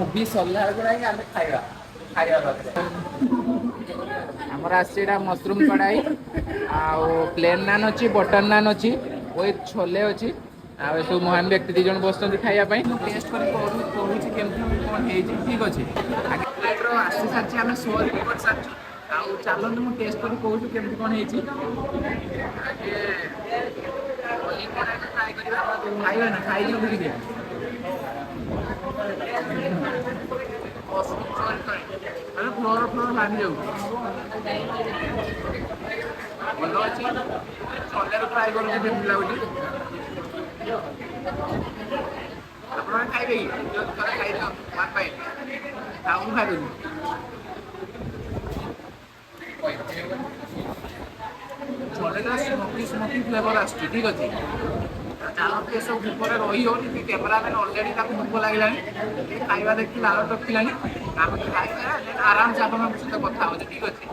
movie ସରିଲା ବେଳକୁ ଯାଇକି ଆମେ ଖାଇବା ଖାଇବା ପାଖରେ ଆମର ଆସିଛି ଏଇଟା ମସରୁମ କଢାଇ ଆଉ ପ୍ଲେନ୍ ନାନ୍ ଅଛି ବଟର ନାନ୍ ଅଛି ୱିଥ୍ ଛୋଲେ ଅଛି ଆଉ ଏସବୁ ମହାନ ବ୍ୟକ୍ତି ଦି ଜଣ ବସୁଛନ୍ତି ଖାଇବା ପାଇଁ ମୁଁ ଟେଷ୍ଟ କରି କହୁଛି କେମିତି କ'ଣ ହେଇଛି ଠିକ୍ ଅଛି ଆଗେ ପ୍ଲେଟ୍ର ଆସି ସାରିଛି ଆମେ ସୋଲ୍ ବି କରିସାରିଛୁ ଆଉ ଚାଲନ୍ତୁ ମୁଁ ଟେଷ୍ଟ କରି କହୁଛି କେମିତି କ'ଣ ହେଇଛି ଆଗେ ଅଲିଭ୍ କଢାଇକୁ ଟ୍ରାଏ କରିବା ଖାଇବା ନା ଖାଇକି ବୁଝିବେ ଫ୍ଲୋର ଭାଙ୍ଗି ଯାଉଛି ଭଲ ଅଛି ଛୋଲେରୁ ଟ୍ରାଏ କରୁଛି କେମିତି ଲାଗୁଛି ଆପଣ ଖାଇବେ କି ଥରେ ଖାଇଦିଅ ୱାନ୍ ପାଇପ୍ ଆଉ ମୁଁ ଖାଇଦେବି ଛୋଲେଟା ସ୍ମୋକି ଫ୍ଲେଭର ଆସୁଛି ଠିକ୍ ଅଛି ଚାଲନ୍ତୁ ଏସବୁ ଭୋକରେ ରହି ହେଉନି କି କ୍ୟାମେରାମ୍ୟାନ୍ ଅଲରେଡ଼ି ତାକୁ ଭୋକ ଲାଗିଲାଣି ଖାଇବା ଦେଖି ଲାଳ ରଖିଲାଣି ଆମେ ଖାଇବା ଆରାମସେ ଆପଣଙ୍କ ସହିତ କଥା ହେଉଛି ଠିକ୍ ଅଛି